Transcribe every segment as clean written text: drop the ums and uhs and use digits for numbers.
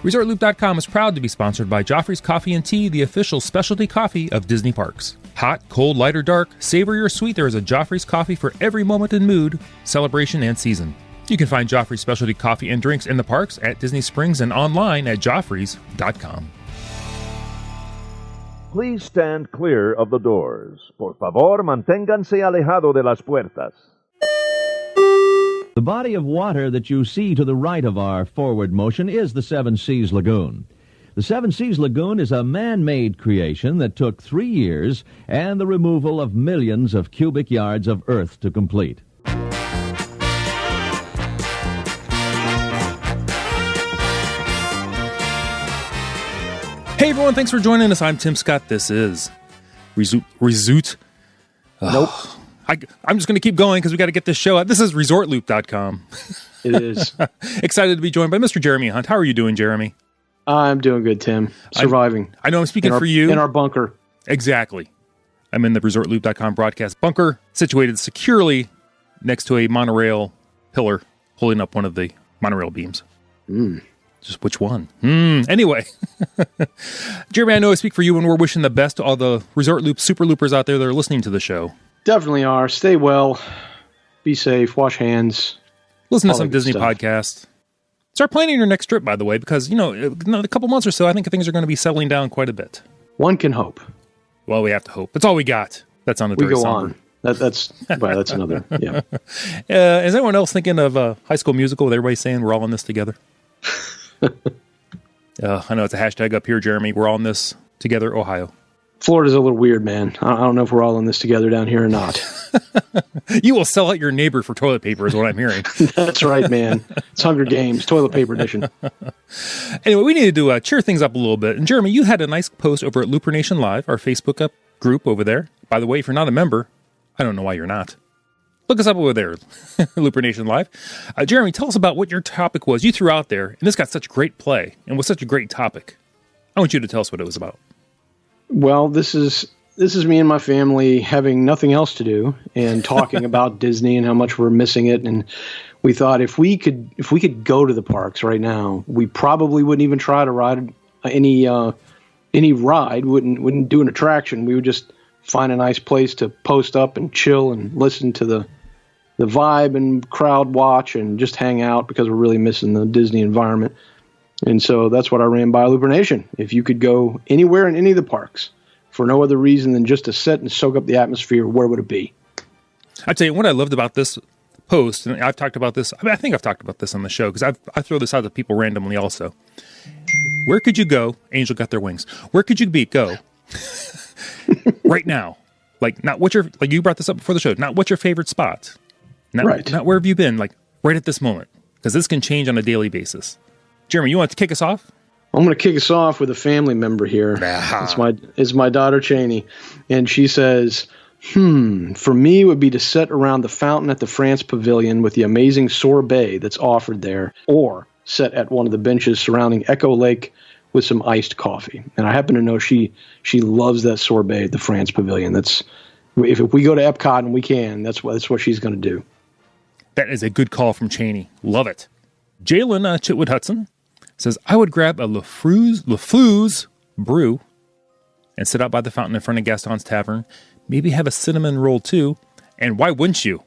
ResortLoop.com is proud to be sponsored by Joffrey's Coffee and Tea, the official specialty coffee of Disney Parks. Hot, cold, light, or dark, savory or sweet, there is a Joffrey's coffee for every moment and mood, celebration, and season. You can find Joffrey's specialty coffee and drinks in the parks, at Disney Springs, and online at Joffreys.com. Please stand clear of the doors. Por favor, manténganse alejado de las puertas. The body of water that you see to the right of our forward motion is the Seven Seas Lagoon. The Seven Seas Lagoon is a man-made creation that took 3 years and the removal of millions of cubic yards of earth to complete. Hey everyone, thanks for joining us. I'm Tim Scott. This is Resort. Nope. I'm just going to keep going because we got to get this show out. This is ResortLoop.com. It is. Excited to be joined by Mr. Jeremy Hunt. How are you doing, Jeremy? I'm doing good, Tim. Surviving. I know I'm speaking for you. In our bunker. Exactly. I'm in the ResortLoop.com broadcast bunker, situated securely next to a monorail pillar, holding up one of the monorail beams. Just which one? Anyway. Jeremy, I know I speak for you when we're wishing the best to all the Resort Loop super loopers out there that are listening to the show. Definitely are. Stay well. Be safe. Wash hands. Listen to some Disney podcasts. Start planning your next trip, by the way, because, in a couple months or so, I think things are going to be settling down quite a bit. One can hope. Well, we have to hope. That's all we got. That sounded very somber. That's another, yeah. Is anyone else thinking of High School Musical with everybody saying we're all in this together? I know it's a hashtag up here, Jeremy. We're all in this together, Ohio. Florida's a little weird, man. I don't know if we're all in this together down here or not. You will sell out your neighbor for toilet paper is what I'm hearing. That's right, man. It's Hunger Games, toilet paper edition. Anyway, we need to cheer things up a little bit. And Jeremy, you had a nice post over at Looper Nation Live, our Facebook group over there. By the way, if you're not a member, I don't know why you're not. Look us up over there, Looper Nation Live. Jeremy, tell us about what your topic was you threw out there, and this got such great play and was such a great topic. I want you to tell us what it was about. Well, this is me and my family having nothing else to do and talking about Disney and how much we're missing it. And we thought if we could go to the parks right now, we probably wouldn't even try to ride any ride. Wouldn't do an attraction. We would just find a nice place to post up and chill and listen to the vibe and crowd watch and just hang out because we're really missing the Disney environment. And so that's what I ran by Looper Nation. If you could go anywhere in any of the parks for no other reason than just to sit and soak up the atmosphere, where would it be? I tell you what I loved about this post, and I've talked about this. I think I've talked about this on the show because I throw this out to people randomly also. Where could you go? Angel got their wings. Where could you go right now? Like not what you brought this up before the show. Not what's your favorite spot. Not where have you been? Like right at this moment, because this can change on a daily basis. Jeremy, you want to kick us off? I'm going to kick us off with a family member here. It's my daughter, Cheney. And she says, for me, it would be to sit around the fountain at the France Pavilion with the amazing sorbet that's offered there, or sit at one of the benches surrounding Echo Lake with some iced coffee. And I happen to know she loves that sorbet at the France Pavilion. If we go to Epcot and we can, that's what she's going to do. That is a good call from Cheney. Love it. Jalen Chitwood Hudson says, I would grab a LeFou's brew and sit out by the fountain in front of Gaston's Tavern. Maybe have a cinnamon roll too. And why wouldn't you?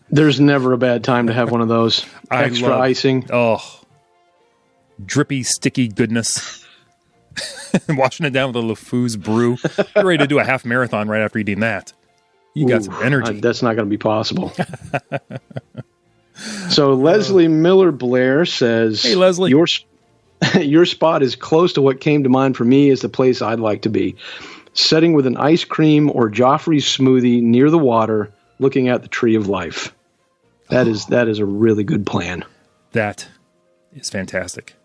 There's never a bad time to have one of those. Extra icing. Oh, drippy, sticky goodness. Washing it down with a LeFou's brew. You're ready to do a half marathon right after eating that. You got some energy. That's not going to be possible. So Leslie Miller Blair says, hey, Leslie. Your spot is close to what came to mind for me as the place I'd like to be. Sitting with an ice cream or Joffrey's smoothie near the water, looking at the tree of life. That is a really good plan. That is fantastic.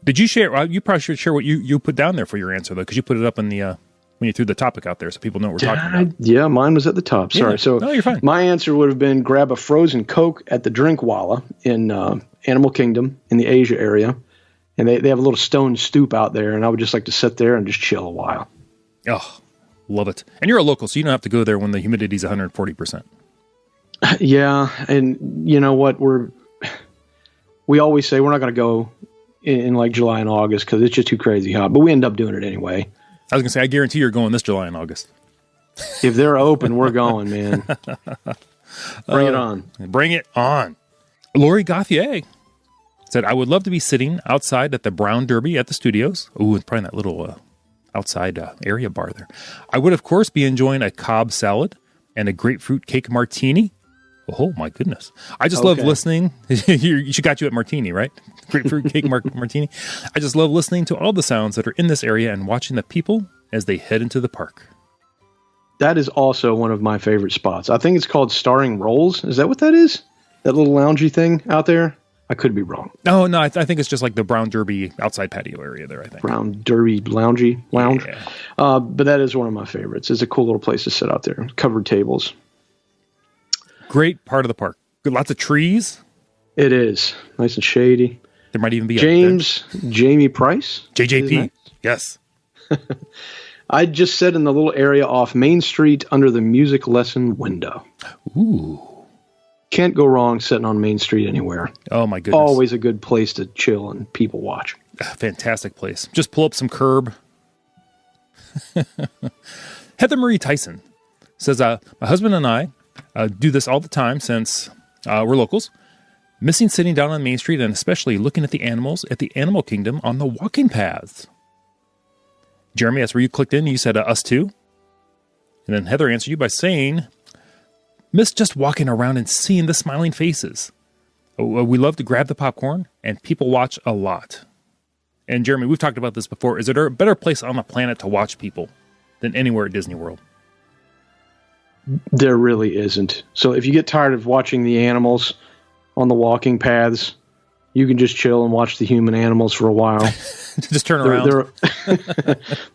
Did you share? You probably should share what you put down there for your answer, though, because you put it up in the when you threw the topic out there so people know what we're talking about. Yeah, mine was at the top. Sorry. Yeah. No, you're fine. My answer would have been grab a frozen Coke at the Drinkwalla in Animal Kingdom in the Asia area. And they have a little stone stoop out there, and I would just like to sit there and just chill a while. Oh, love it. And you're a local, so you don't have to go there when the humidity is 140%. Yeah, and you know what? We're we always say we're not going to go in like July and August because it's just too crazy hot. But we end up doing it anyway. I was going to say, I guarantee you're going this July and August. If they're open, we're going, man. Bring it on. Bring it on. Lori Gauthier said, I would love to be sitting outside at the Brown Derby at the studios. Ooh, it's probably that little outside area bar there. I would, of course, be enjoying a Cobb salad and a grapefruit cake martini. Oh, my goodness. I just love listening. She got you at martini, right? Grapefruit cake martini. I just love listening to all the sounds that are in this area and watching the people as they head into the park. That is also one of my favorite spots. I think it's called Starring Rolls. Is that what that is? That little loungy thing out there? I could be wrong. No, I think it's just like the Brown Derby outside patio area there, I think. Brown Derby lounge. Yeah. But that is one of my favorites. It's a cool little place to sit out there. Covered tables. Great part of the park. Lots of trees. It is. Nice and shady. There might even be Jamie Price. JJP. Yes. I just sat in the little area off Main Street under the music lesson window. Ooh. Can't go wrong sitting on Main Street anywhere. Oh, my goodness. Always a good place to chill and people watch. Fantastic place. Just pull up some curb. Heather Marie Tyson says, my husband and I do this all the time since we're locals. Missing sitting down on Main Street and especially looking at the animals at the Animal Kingdom on the walking paths. Jeremy, that's where you clicked in. You said us too. And then Heather answered you by saying, miss just walking around and seeing the smiling faces. We love to grab the popcorn and people watch a lot. And Jeremy, we've talked about this before. Is there a better place on the planet to watch people than anywhere at Disney World? There really isn't. So if you get tired of watching the animals on the walking paths, you can just chill and watch the human animals for a while. Just turn around.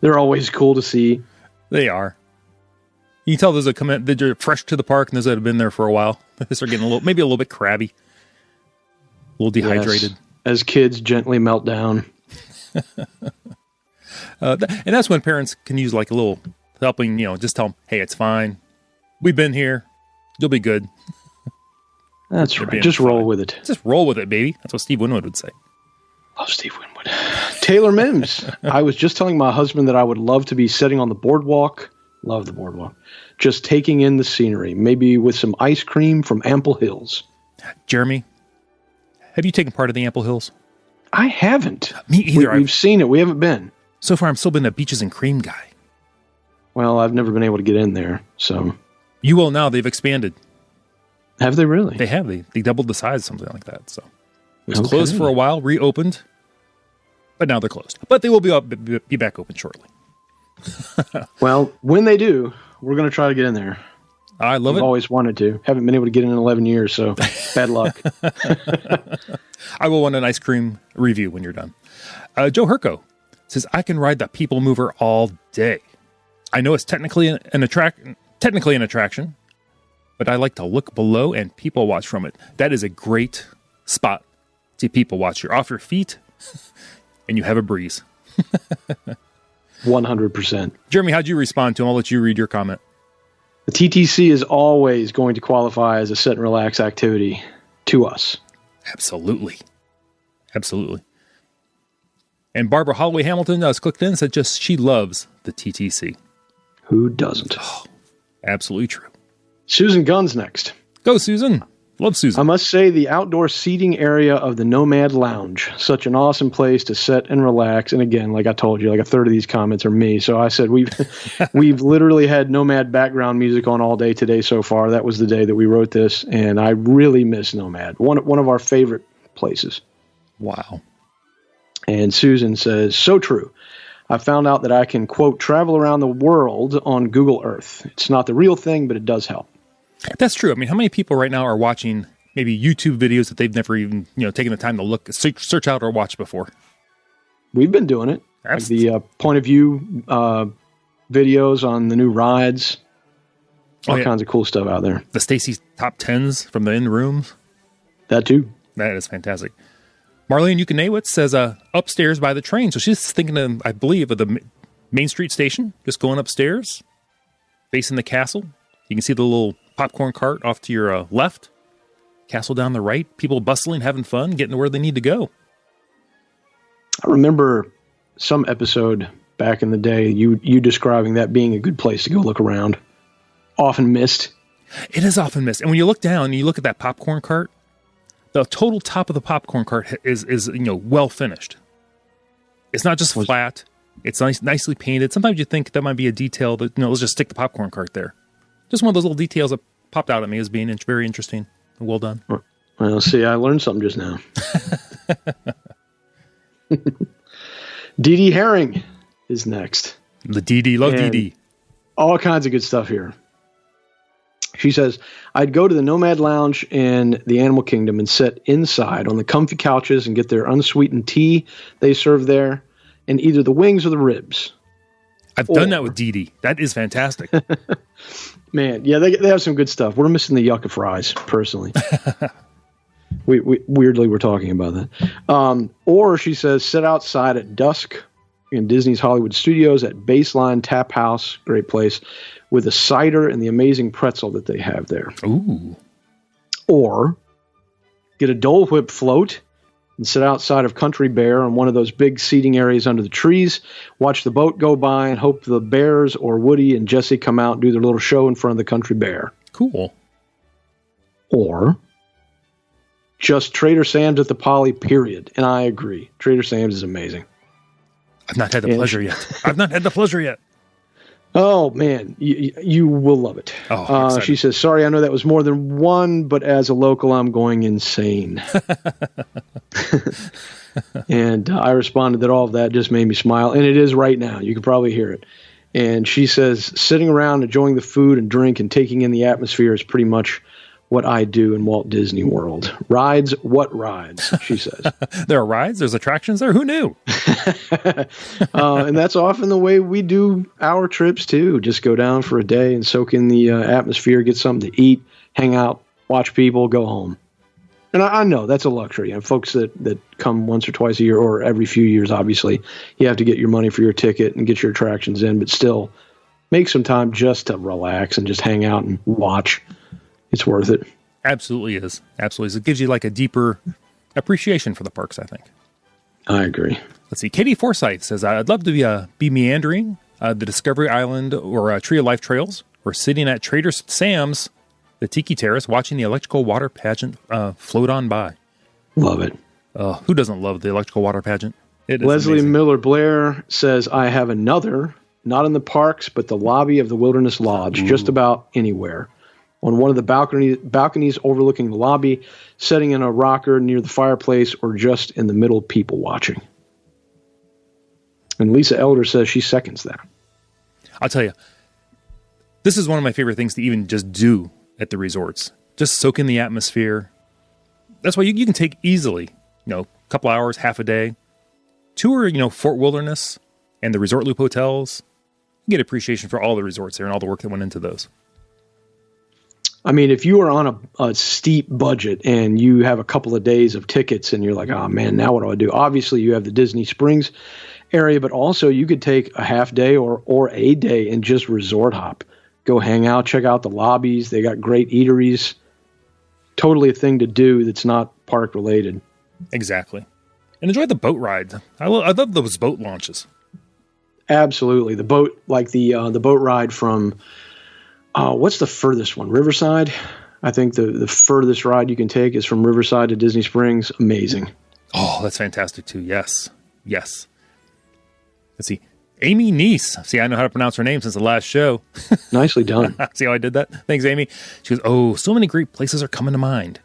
They're always cool to see. They are. You can tell those that come in, they're fresh to the park, and those that have been there for a while. They're getting maybe a little bit crabby, a little dehydrated. Yes, as kids gently melt down. And that's when parents can use like a little helping, just tell them, hey, it's fine. We've been here. You'll be good. That's right. Just roll with it. Just roll with it, baby. That's what Steve Winwood would say. Oh, Steve Winwood. Taylor Mims. I was just telling my husband that I would love to be sitting on the boardwalk. Love the boardwalk. Just taking in the scenery, maybe with some ice cream from Ample Hills. Jeremy, have you taken part of the Ample Hills? I haven't. Me either. We've seen it. We haven't been. So far, I'm still been a Beaches and Cream guy. Well, I've never been able to get in there, so. You will now. They've expanded. Have they really? They have. They doubled the size, something like that. So it was closed for a while, reopened, but now they're closed. But they will be back open shortly. Well, when they do, we're going to try to get in there. I love it. I've always wanted to. Haven't been able to get in 11 years, so bad luck. I will want an ice cream review when you're done. Joe Herco says, I can ride the People Mover all day. I know it's technically an attraction, but I like to look below and people watch from it. That is a great spot to people watch. You're off your feet and you have a breeze. 100%. Jeremy, how'd you respond to him? I'll let you read your comment. The TTC is always going to qualify as a sit and relax activity to us. Absolutely. And Barbara Holloway Hamilton clicked in and said she loves the TTC. Who doesn't? Oh, absolutely true. Susan Gunn's next. Go, Susan. Love Susan. I must say the outdoor seating area of the Nomad Lounge, such an awesome place to sit and relax. And again, like I told you, like a third of these comments are me. So I said we've literally had Nomad background music on all day today so far. That was the day that we wrote this, and I really miss Nomad. One of our favorite places. Wow. And Susan says, so true. I found out that I can, quote, travel around the world on Google Earth. It's not the real thing, but it does help. That's true. I mean, how many people right now are watching maybe YouTube videos that they've never even, taken the time to look, search out or watch before? We've been doing it. Like the point of view videos on the new rides. All kinds of cool stuff out there. The Stacy's top 10s from the in rooms. That too. That is fantastic. Marlene Yukonewitz says upstairs by the train. So she's thinking of, I believe, of the Main Street station, just going upstairs, facing the castle. You can see the little popcorn cart off to your left. Castle down the right, people bustling, having fun, getting to where they need to go. I remember some episode back in the day, you describing that being a good place to go look around. Often missed. It is often missed. And when you look down and you look at that popcorn cart, the total top of the popcorn cart is well finished. It's not just flat. It's nicely painted. Sometimes you think that might be a detail that, let's just stick the popcorn cart there. Just one of those little details that popped out at me as being very interesting and well done. Well, see, I learned something just now. Dee Dee Herring is next. The Dee Dee, love Dee Dee. All kinds of good stuff here. She says, I'd go to the Nomad Lounge in the Animal Kingdom and sit inside on the comfy couches and get their unsweetened tea they serve there, and either the wings or the ribs. I've done that with Dee Dee. That is fantastic. Man, yeah, they have some good stuff. We're missing the yucca fries, personally. Weirdly, we're talking about that. Or she says, sit outside at dusk in Disney's Hollywood Studios at Baseline Tap House, great place, with a cider and the amazing pretzel that they have there. Ooh. Or get a Dole Whip float and sit outside of Country Bear on one of those big seating areas under the trees, watch the boat go by, and hope the bears or Woody and Jesse come out and do their little show in front of the Country Bear. Cool. Or just Trader Sam's at the Poly, period. And I agree. Trader Sam's is amazing. I've not had the pleasure yet. Oh, man. You will love it. Oh, she says, sorry, I know that was more than one, but as a local, I'm going insane. And I responded that all of that just made me smile. And it is right now. You can probably hear it. And she says, sitting around, enjoying the food and drink and taking in the atmosphere is pretty much what I do in Walt Disney World. Rides, what rides, she says. There are rides, there's attractions there. Who knew? And that's often the way we do our trips, too. Just go down for a day and soak in the atmosphere, get something to eat, hang out, watch people, go home. And I know that's a luxury. And folks that come once or twice a year or every few years, obviously, you have to get your money for your ticket and get your attractions in. But still, make some time just to relax and just hang out and watch. It's worth it. Absolutely is. Absolutely is. It gives you like a deeper appreciation for the parks, I think. I agree. Let's see. Katie Forsyth says, I'd love to be meandering the Discovery Island or Tree of Life trails, or sitting at Trader Sam's, the Tiki Terrace, watching the electrical water pageant float on by. Love it. Who doesn't love the electrical water pageant? It is Leslie amazing. Miller Blair says, I have another, not in the parks, but the lobby of the Wilderness Lodge, just about anywhere. On one of the balconies overlooking the lobby, sitting in a rocker near the fireplace, or just in the middle, people watching. And Lisa Elder says she seconds that. I'll tell you, this is one of my favorite things to even just do at the resorts. Just soak in the atmosphere. That's why you can take easily, a couple hours, half a day, tour, Fort Wilderness and the Resort Loop hotels. You get appreciation for all the resorts there and all the work that went into those. I mean, if you are on a steep budget and you have a couple of days of tickets and you're like, oh man, now what do I do? Obviously you have the Disney Springs area, but also you could take a half day or a day and just resort hop. Go hang out, check out the lobbies. They got great eateries. Totally a thing to do that's not park related. Exactly. And enjoy the boat ride. I love those boat launches. Absolutely. The boat, like the boat ride from, what's the furthest one? Riverside? I think the furthest ride you can take is from Riverside to Disney Springs. Amazing. Oh, that's fantastic too. Yes. Let's see. Amy Neese. See, I know how to pronounce her name since the last show. Nicely done. See how I did that? Thanks, Amy. She goes, oh, so many great places are coming to mind.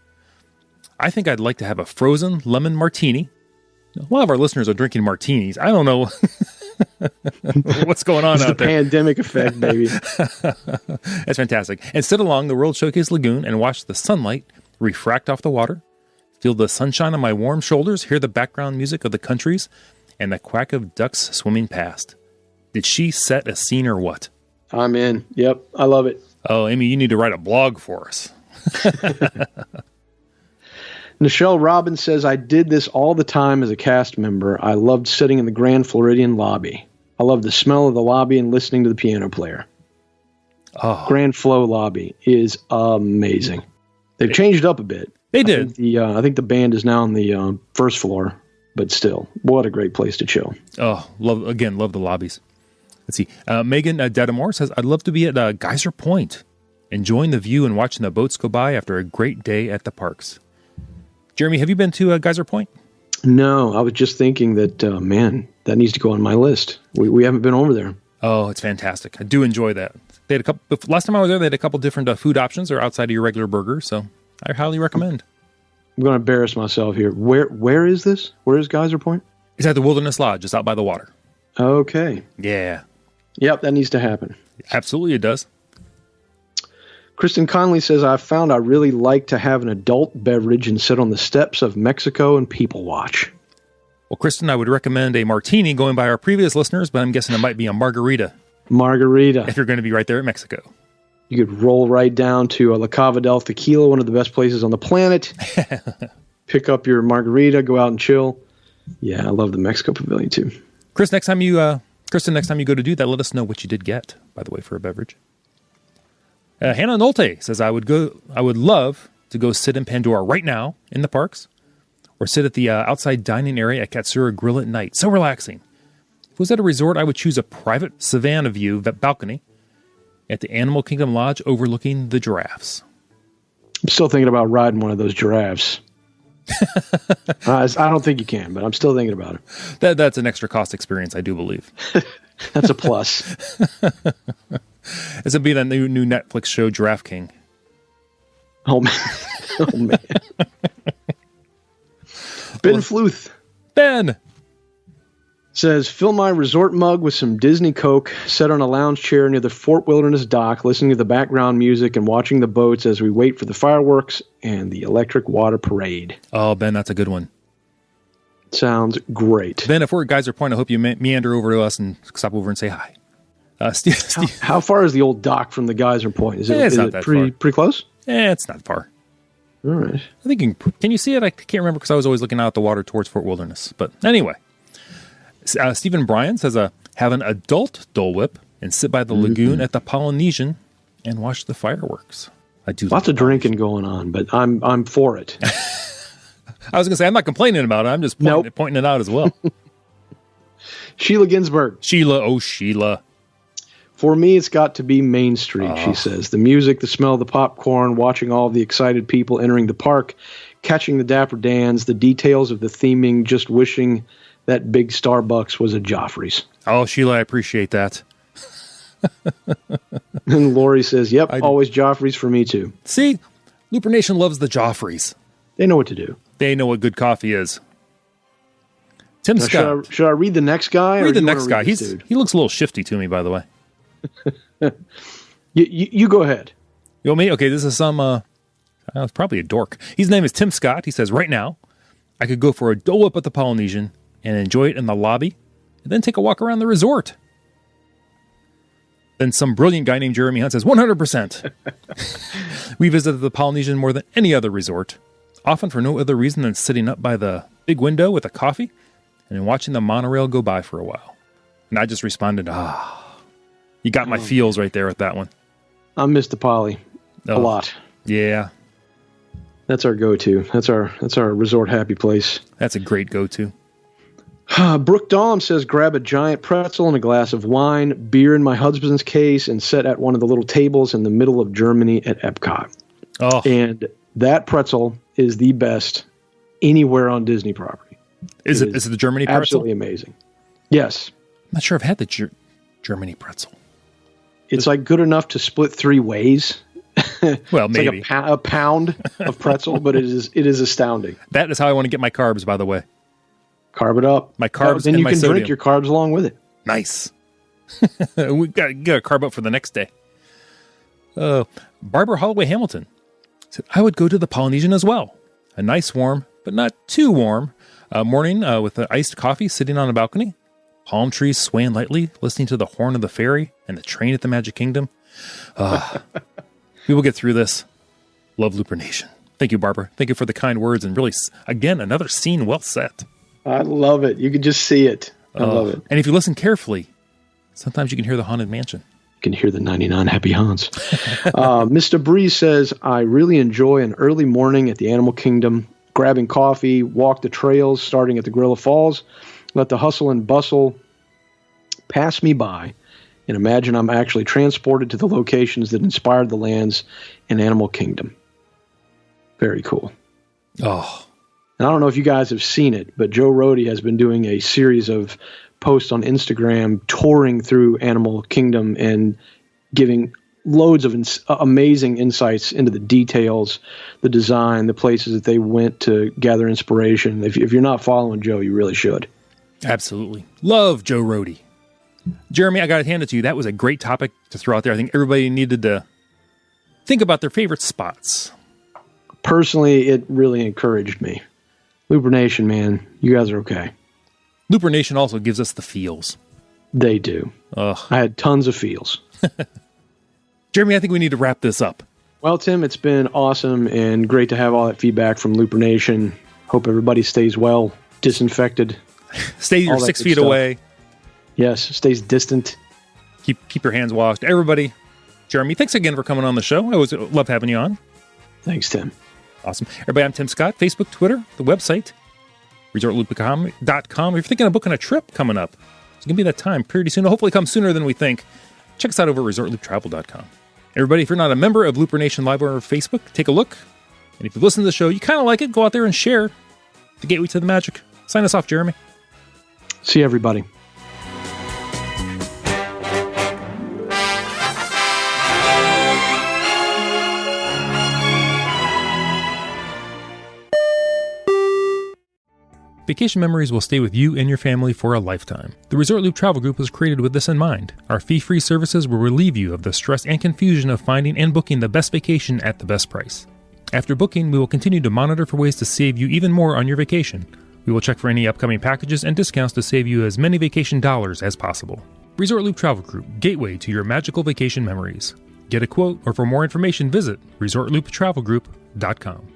I think I'd like to have a frozen lemon martini. A lot of our listeners are drinking martinis. I don't know what's going on out there. The pandemic effect, baby. That's fantastic. And sit along the World Showcase Lagoon and watch the sunlight refract off the water. Feel the sunshine on my warm shoulders. Hear the background music of the countries and the quack of ducks swimming past. Did she set a scene or what? I'm in. Yep. I love it. Oh, Amy, you need to write a blog for us. Nichelle Robbins says, I did this all the time as a cast member. I loved sitting in the Grand Floridian lobby. I loved the smell of the lobby and listening to the piano player. Oh. Grand Flo lobby is amazing. They've changed it up a bit. They did. I think the band is now on the first floor, but still, what a great place to chill. Oh, love the lobbies. Let's see. Megan Dedamore says, I'd love to be at Geyser Point, enjoying the view and watching the boats go by after a great day at the parks. Jeremy, have you been to Geyser Point? No, I was just thinking that, man, that needs to go on my list. We haven't been over there. Oh, it's fantastic. I do enjoy that. They had last time I was there, they had a couple different food options that are outside of your regular burger, so I highly recommend. I'm going to embarrass myself here. Where is this? Where is Geyser Point? It's at the Wilderness Lodge. It's out by the water. Okay. Yeah. Yep, that needs to happen. Absolutely, it does. Kristen Conley says, I found I really like to have an adult beverage and sit on the steps of Mexico and people watch. Well, Kristen, I would recommend a martini going by our previous listeners, but I'm guessing it might be a margarita. Margarita. If you're going to be right there at Mexico. You could roll right down to La Cava del Tequila, one of the best places on the planet. Pick up your margarita, go out and chill. Yeah, I love the Mexico Pavilion too. Kristen, next time you go to do that, let us know what you did get, by the way, for a beverage. Hannah Nolte says, I would love to go sit in Pandora right now in the parks, or sit at the outside dining area at Katsura Grill at night. So relaxing. If it was at a resort, I would choose a private savanna view balcony at the Animal Kingdom Lodge overlooking the giraffes. I'm still thinking about riding one of those giraffes. I don't think you can, but I'm still thinking about it. That's an extra cost experience, I do believe. That's a plus. It's going to be that new Netflix show, Giraffe King. Oh, man. Oh, man. Ben Fluth. Ben! Says, fill my resort mug with some Disney Coke, sit on a lounge chair near the Fort Wilderness dock, listening to the background music and watching the boats as we wait for the fireworks and the electric water parade. Oh, Ben, that's a good one. Sounds great. Ben, if we're at Geyser Point, I hope you meander over to us and stop over and say hi. Steve, how far is the old dock from the Geyser Point? Is it pretty close? It's not far. All right. I think can you see it? I can't remember because I was always looking out the water towards Fort Wilderness. But anyway, Stephen Bryan says, have an adult Dole Whip and sit by the lagoon at the Polynesian and watch the fireworks. I do. Lots of drinking going on, but I'm for it. I was going to say, I'm not complaining about it. I'm just pointing it out as well. Sheila Ginsburg. Sheila. For me, it's got to be Main Street, she says. The music, the smell of the popcorn, watching all the excited people entering the park, catching the Dapper Dans, the details of the theming, just wishing that big Starbucks was a Joffrey's. Oh, Sheila, I appreciate that. And Lori says, yep, always Joffrey's for me too. See, Looper Nation loves the Joffreys. They know what to do. They know what good coffee is. Tim Scott. Should I read the next guy? Read the next guy. He looks a little shifty to me, by the way. You go ahead. You want me? Okay, this is it's probably a dork. His name is Tim Scott. He says, right now, I could go for a Dole Whip at the Polynesian and enjoy it in the lobby and then take a walk around the resort. Then some brilliant guy named Jeremy Hunt says, 100%. We visited the Polynesian more than any other resort, often for no other reason than sitting up by the big window with a coffee and watching the monorail go by for a while. And I just responded, you got my feels right there with that one. I miss the Poly a lot. Yeah. That's our go-to. That's our resort happy place. That's a great go-to. Brooke Dahlem says, grab a giant pretzel and a glass of wine, beer in my husband's case, and sit at one of the little tables in the middle of Germany at Epcot. Oh. And that pretzel is the best anywhere on Disney property. Is it the Germany pretzel? Absolutely amazing. Yes. I'm not sure I've had the Germany pretzel. It's like good enough to split three ways. Well, it's maybe like a pound of pretzel, but it is astounding. That is how I want to get my carbs, by the way. Carb it up. My carbs, then and you can drink your carbs along with it. Nice. We got to carb up for the next day. Barbara Holloway Hamilton said, I would go to the Polynesian as well. A nice warm, but not too warm, morning with an iced coffee sitting on a balcony. Palm trees swaying lightly, listening to the horn of the ferry and the train at the Magic Kingdom. We will get through this. Love Looper Nation. Thank you, Barbara. Thank you for the kind words. And really, again, another scene well set. I love it. You can just see it. I love it. And if you listen carefully, sometimes you can hear the Haunted Mansion. Can hear the 99 happy Hans. Mr. Breeze says, I really enjoy an early morning at the Animal Kingdom, grabbing coffee, walk the trails, starting at the Gorilla Falls, let the hustle and bustle pass me by, and imagine I'm actually transported to the locations that inspired the lands in Animal Kingdom. Very cool. Oh. And I don't know if you guys have seen it, but Joe Rohde has been doing a series of posts on Instagram touring through Animal Kingdom and giving loads of amazing insights into the details, the design, the places that they went to gather inspiration. If you're not following Joe, you really should. Absolutely. Love Joe Rohde. Jeremy, I got to hand it to you. That was a great topic to throw out there. I think everybody needed to think about their favorite spots. Personally, it really encouraged me. Looper Nation, man, you guys are okay. Looper Nation also gives us the feels. They do. Ugh. I had tons of feels. Jeremy, I think we need to wrap this up. Well, Tim, it's been awesome and great to have all that feedback from Looper Nation. Hope everybody stays well, disinfected. Stay your 6 feet away. Yes, stays distant. Keep your hands washed. Everybody, Jeremy, thanks again for coming on the show. I always love having you on. Thanks, Tim. Awesome. Everybody, I'm Tim Scott. Facebook, Twitter, the website, ResortLoop.com. If you're thinking of booking a trip coming up, it's going to be that time pretty soon. It'll hopefully come sooner than we think. Check us out over at ResortLoopTravel.com. Everybody, if you're not a member of Looper Nation Live or Facebook, take a look. And if you've listened to the show, you kind of like it, go out there and share the gateway to the magic. Sign us off, Jeremy. See everybody. Vacation memories will stay with you and your family for a lifetime. The Resort Loop Travel Group was created with this in mind. Our fee-free services will relieve you of the stress and confusion of finding and booking the best vacation at the best price. After booking, we will continue to monitor for ways to save you even more on your vacation. We will check for any upcoming packages and discounts to save you as many vacation dollars as possible. Resort Loop Travel Group, gateway to your magical vacation memories. Get a quote, or for more information, visit ResortLoopTravelGroup.com.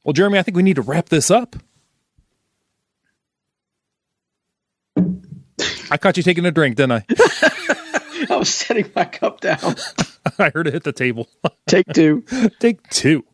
Well, Jeremy, I think we need to wrap this up. I caught you taking a drink, didn't I? I was setting my cup down. I heard it hit the table. Take two. Take two.